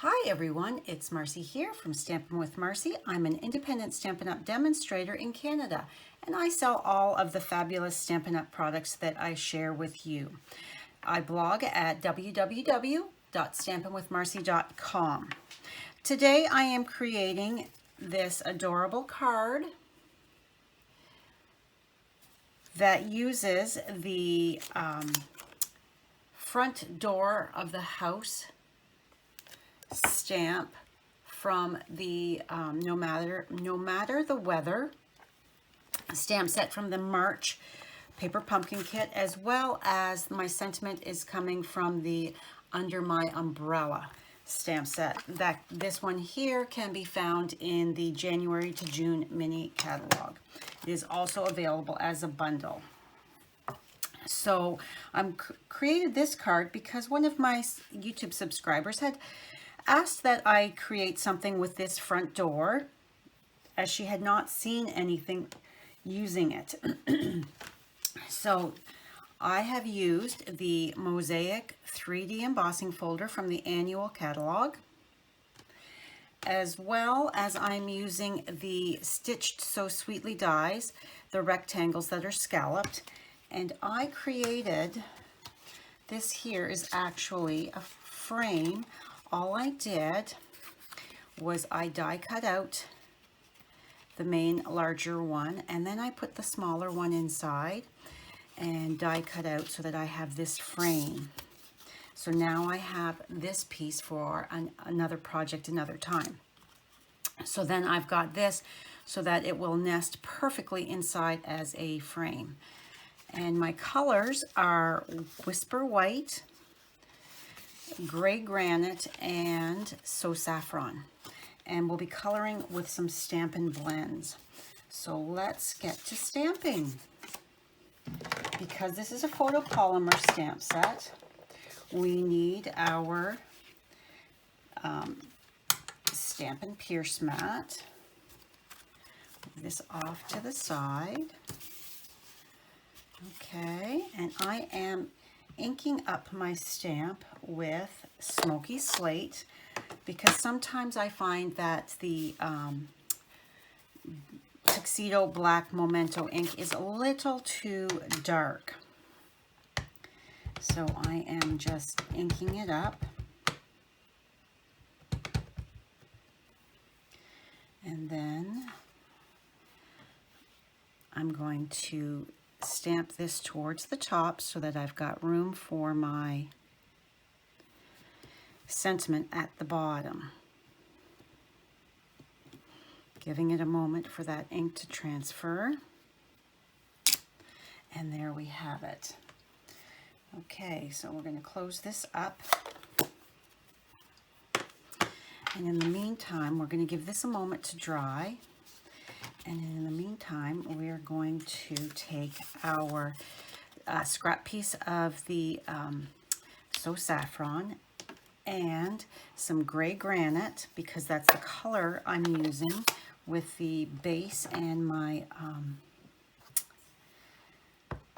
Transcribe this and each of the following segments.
Hi everyone, it's Marcy here from Stampin' with Marcy. I'm an independent Stampin' Up! Demonstrator in Canada, and I sell all of the fabulous Stampin' Up! Products that I share with you. I blog at www.stampinwithmarcy.com. Today I am creating this adorable card that uses the front door of the house stamp from the no matter the weather stamp set from the March paper pumpkin kit, as well as my sentiment is coming from the Under My Umbrella stamp set. This one here can be found in the January to June mini catalog. It is also available as a bundle. So I'm created this card because one of my YouTube subscribers had asked that I create something with this front door, as she had not seen anything using it. So I have used the Mosaic 3D embossing folder from the annual catalog, as well as I'm using the Stitched So Sweetly dies, the rectangles that are scalloped. And I created, this here is actually a frame. All I did was I die cut out the main larger one, and then I put the smaller one inside and die cut out so that I have this frame. So now I have this piece for another project another time. So then I've got this so that it will nest perfectly inside as a frame. And my colors are Whisper White, Gray Granite, and So Saffron. And we'll be coloring with some Stampin' blends. So let's get to stamping. Because this is a photopolymer stamp set, we need our Stampin' Pierce mat. Move this off to the side. Okay, and I am inking up my stamp with Smoky Slate, because sometimes I find that the Tuxedo Black Memento ink is a little too dark. So I am just inking it up. And then I'm going to stamp this towards the top so that I've got room for my sentiment at the bottom. Giving it a moment for that ink to transfer. And there we have it. Okay, so we're going to close this up. And in the meantime, we're going to give this a moment to dry. And in the meantime, we're going to take our scrap piece of the So Saffron and some Gray Granite, because that's the color I'm using with the base and my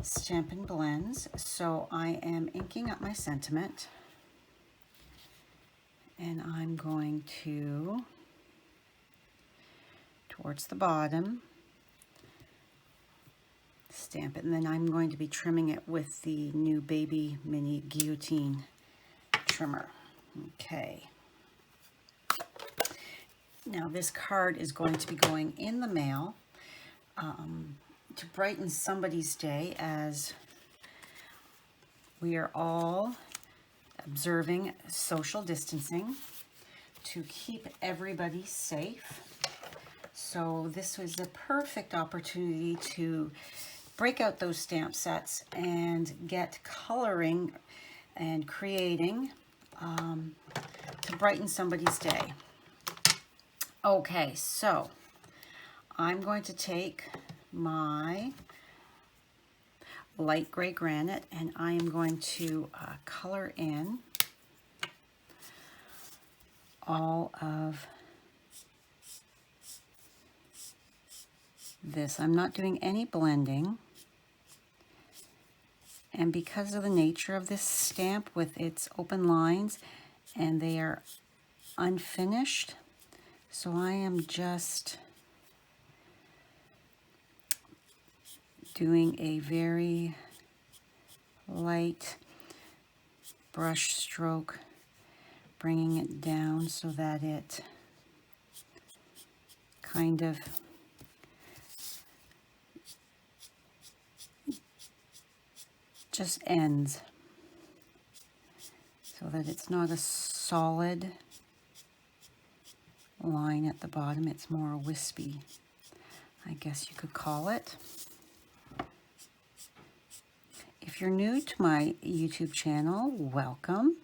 Stampin' blends. So I am inking up my sentiment, and I'm going to, towards the bottom, stamp it, and then I'm going to be trimming it with the new Baby Mini Guillotine trimmer. Okay. Now this card is going to be going in the mail to brighten somebody's day, as we are all observing social distancing to keep everybody safe. So this was a perfect opportunity to break out those stamp sets and get coloring and creating to brighten somebody's day. Okay, so I'm going to take my light Gray Granite and I am going to color in all of this. I'm not doing any blending, and because of the nature of this stamp with its open lines, and they are unfinished, so I am just doing a very light brush stroke, bringing it down so that it kind of just ends, so that it's not a solid line at the bottom. It's more wispy, I guess you could call it. If you're new to my YouTube channel, welcome.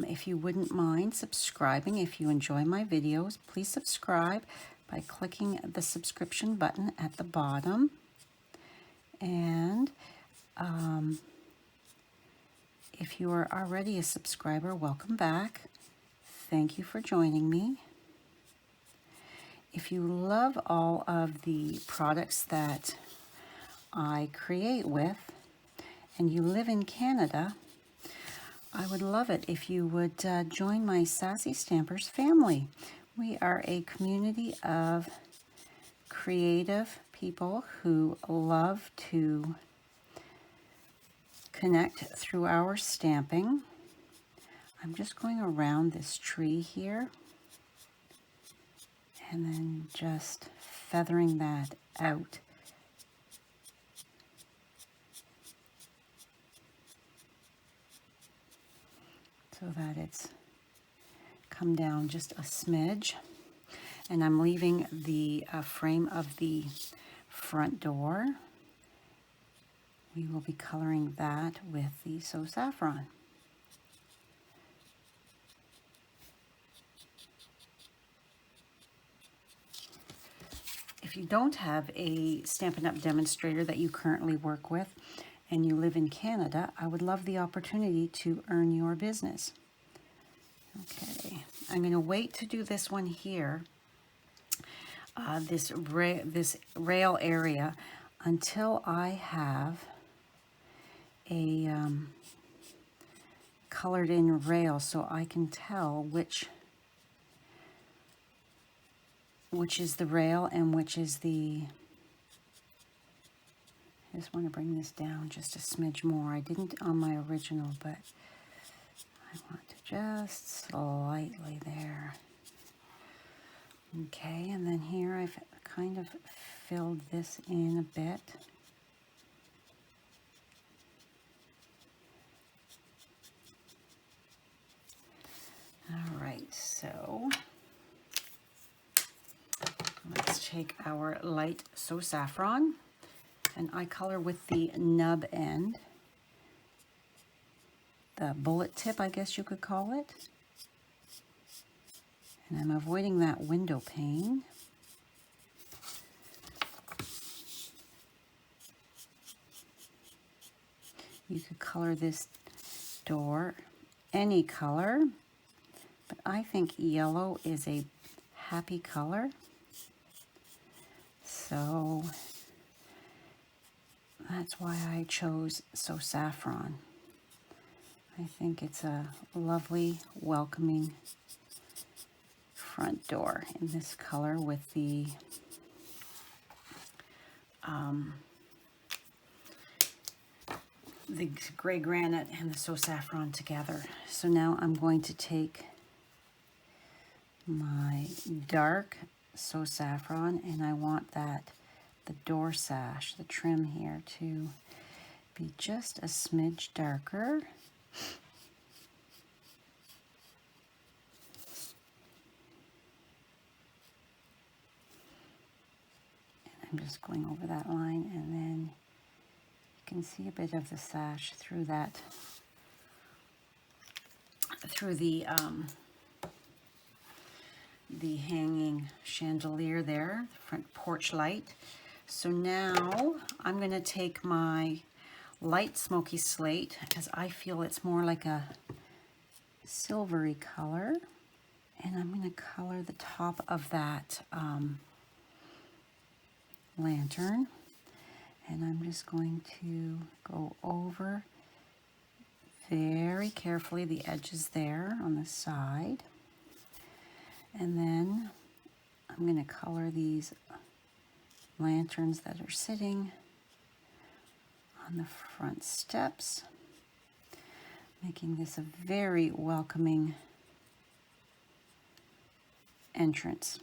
If you wouldn't mind subscribing, if you enjoy my videos, please subscribe by clicking the subscription button at the bottom. And if you are already a subscriber, welcome back. Thank you for joining me. If you love all of the products that I create with, and you live in Canada, I would love it if you would join my SASSY Stampers family. We are a community of creative people who love to connect through our stamping. I'm just going around this tree here and then just feathering that out. So that it's come down just a smidge. And I'm leaving the frame of the front door. We will be coloring that with the So Saffron. If you don't have a Stampin' Up! Demonstrator that you currently work with, and you live in Canada, I would love the opportunity to earn your business. Okay, I'm going to wait to do this one here, this rail area, until I have a colored in rail, so I can tell which is the rail and which is the... I just want to bring this down just a smidge more. I didn't on my original, but I want to just slightly there. Okay, and then here I've kind of filled this in a bit. All right, so let's take our light So Saffron. And I color with the nub end, the bullet tip, I guess you could call it. And I'm avoiding that window pane. You could color this door any color, but I think yellow is a happy color. So that's why I chose So Saffron. I think it's a lovely, welcoming front door in this color with the gray granite and the So Saffron together. So now I'm going to take my dark So Saffron, and I want that the door sash, the trim here, to be just a smidge darker. And I'm just going over that line, and then you can see a bit of the sash through that, through the hanging chandelier there, the front porch light. So now I'm going to take my light smoky slate, as I feel it's more like a silvery color, and I'm going to color the top of that lantern, and I'm just going to go over very carefully the edges there on the side. And then I'm going to color these lanterns that are sitting on the front steps, making this a very welcoming entrance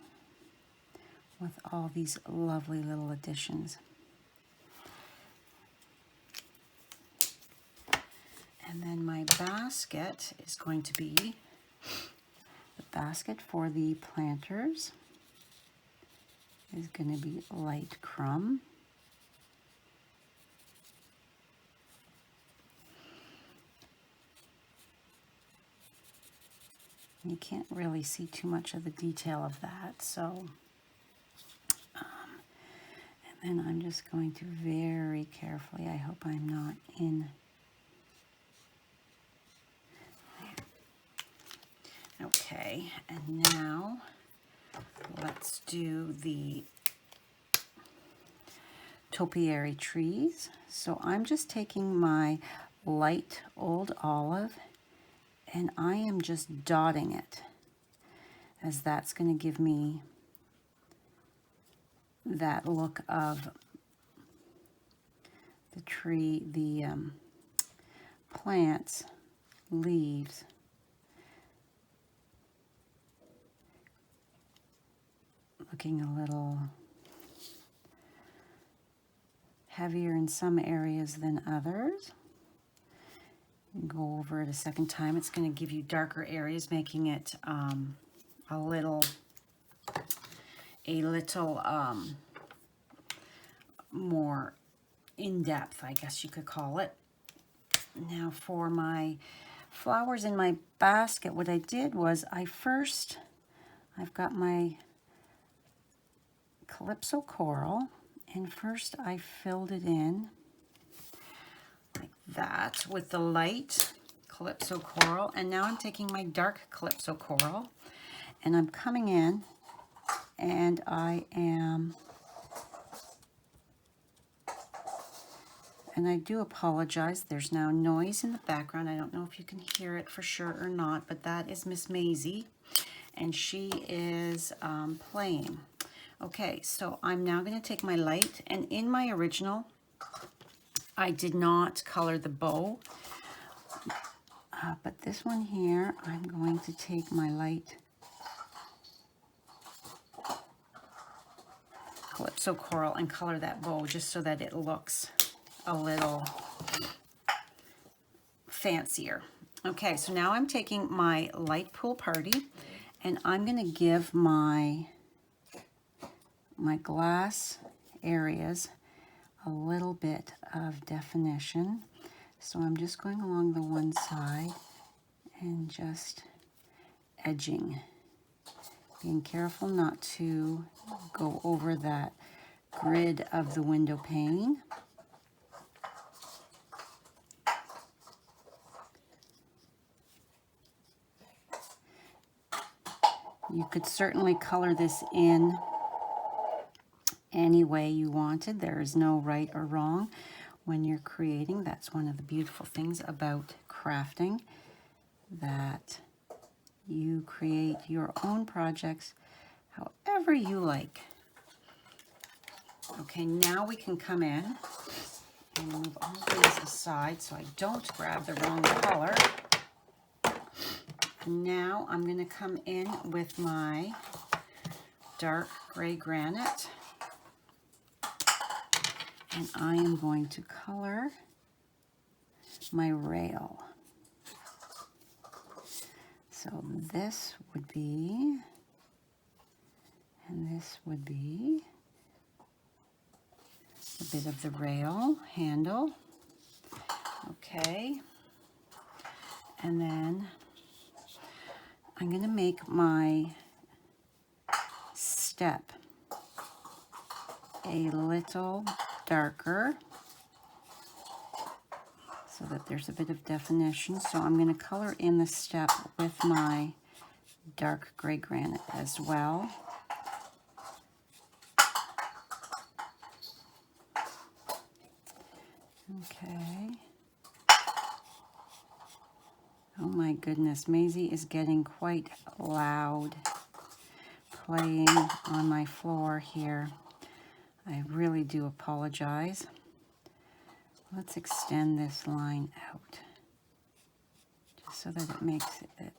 with all these lovely little additions. And then my basket is going to be the basket for the planters is going to be light crumb. You can't really see too much of the detail of that, so and then I'm just going to very carefully, I hope I'm not in. Okay, and now let's do the topiary trees. So I'm just taking my light old olive and I am just dotting it, as that's going to give me that look of the tree, the plants, leaves. Looking a little heavier in some areas than others. Go over it a second time. It's going to give you darker areas, making it a little more in-depth, I guess you could call it. Now for my flowers in my basket, what I did was I've got my Calypso coral, and first I filled it in like that with the light Calypso coral, and now I'm taking my dark Calypso coral and I'm coming in and I do apologize, there's now noise in the background. I don't know if you can hear it for sure or not, but that is Miss Maisie, and she is playing. Okay, so I'm now going to take my light, and in my original, I did not color the bow, but this one here, I'm going to take my light Calypso coral and color that bow just so that it looks a little fancier. Okay, so now I'm taking my light pool party, and I'm going to give my glass areas a little bit of definition. So I'm just going along the one side and just edging, being careful not to go over that grid of the window pane. You could certainly color this in any way you wanted. There is no right or wrong when you're creating. That's one of the beautiful things about crafting, that you create your own projects however you like. Okay, now we can come in and move all these aside so I don't grab the wrong color. And now I'm going to come in with my dark gray granite, and I am going to color my rail. So this would be, and this would be a bit of the rail handle. Okay, and then I'm going to make my step a little darker so that there's a bit of definition. So I'm going to color in the step with my dark gray granite as well. Okay. Oh my goodness, Maisie is getting quite loud playing on my floor here. I really do apologize. Let's extend this line out just so that it makes it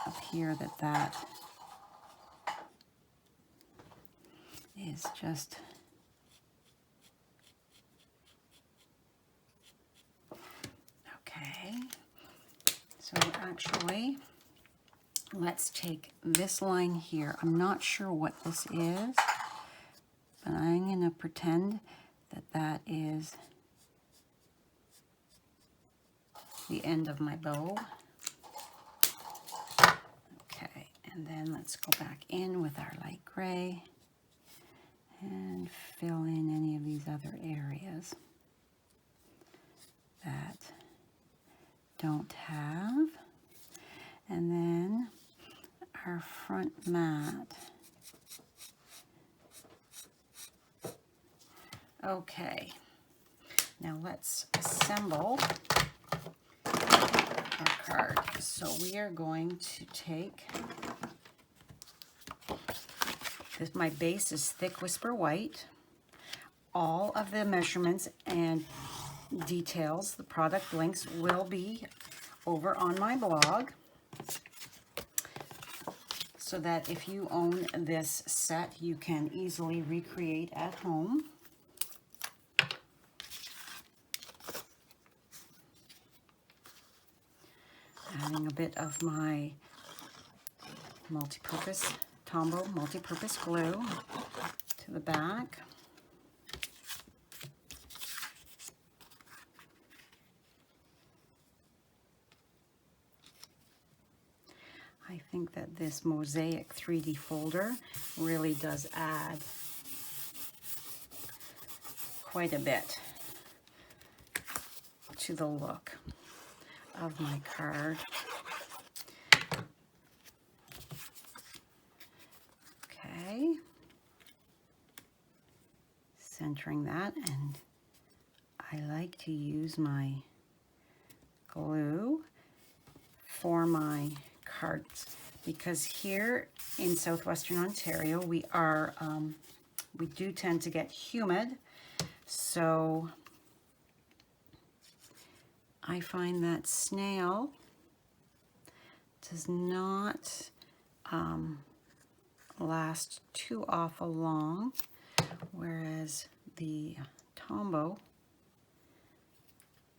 appear that that is just okay. So actually, let's take this line here. I'm not sure what this is, but I'm going to pretend that that is the end of my bow. Okay, and then let's go back in with our light gray and fill in any of these other areas that don't have. And then our front mat. Okay, now let's assemble our card. So we are going to take this. My base is thick whisper white. All of the measurements and details, the product links, will be over on my blog, so that if you own this set, you can easily recreate at home. Adding a bit of my multi-purpose Tombow multi-purpose glue to the back. I think that this mosaic 3D folder really does add quite a bit to the look of my card. Okay, centering that, and I like to use my glue for my cards because here in southwestern Ontario we are we do tend to get humid, so I find that snail does not last too awful long, whereas the Tombow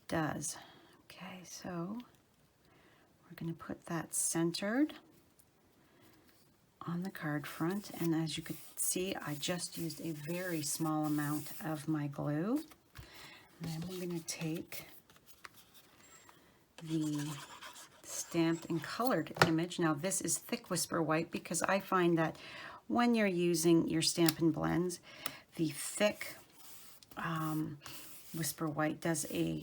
does. Okay, so we're going to put that centered on the card front, and as you could see, I just used a very small amount of my glue. And then we're going to take the stamped and colored image. Now this is thick whisper white because I find that when you're using your Stampin' Blends, the thick whisper white does a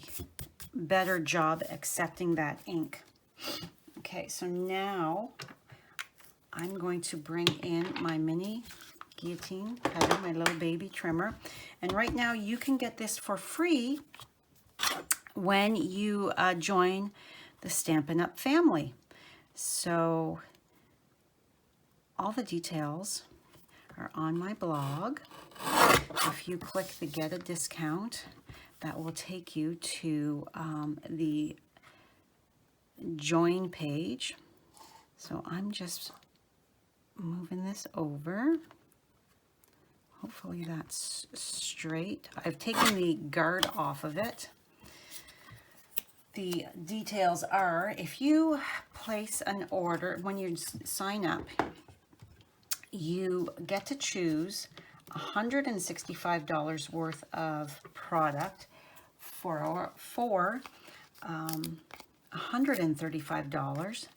better job accepting that ink. Okay, so now I'm going to bring in my mini guillotine cutter, my little baby trimmer. And right now you can get this for free when you join the Stampin' Up family. So all the details are on my blog. If you click the Get a Discount, that will take you to the Join page. So I'm just moving this over. Hopefully that's straight. I've taken the guard off of it. The details are, if you place an order, when you sign up, you get to choose $165 worth of product for $135,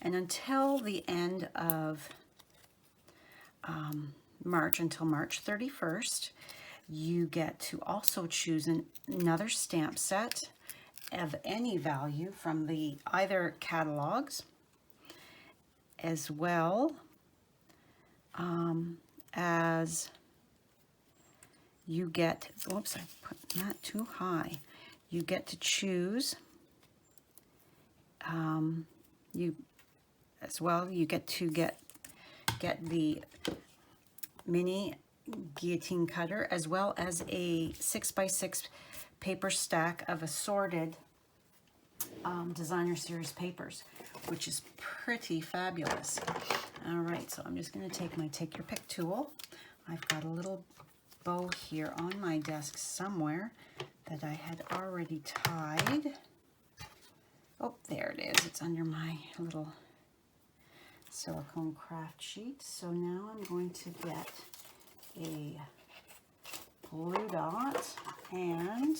and until the end of March, until March 31st, you get to also choose another stamp set of any value from the either catalogs, as well as you get, oops, I put that too high. You get to choose you as well, you get to get the mini guillotine cutter, as well as a 6x6 paper stack of assorted designer series papers, which is pretty fabulous. All right, so I'm just going to take my take your pick tool. I've got a little bow here on my desk somewhere that I had already tied. Oh, there it is. It's under my little silicone craft sheet. So now I'm going to get a glue dot, and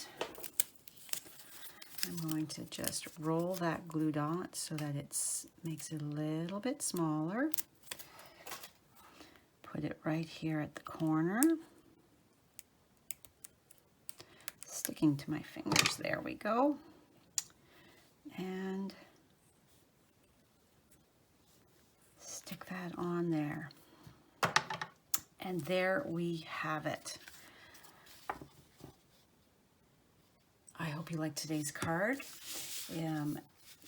I'm going to just roll that glue dot so that it makes it a little bit smaller. Put it right here at the corner. Sticking to my fingers. There we go. And stick that on there. And there we have it. I hope you liked today's card.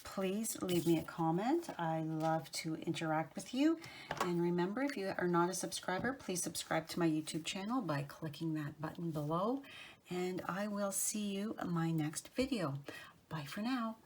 Please leave me a comment. I love to interact with you. And remember, if you are not a subscriber, please subscribe to my YouTube channel by clicking that button below. And I will see you in my next video. Bye for now.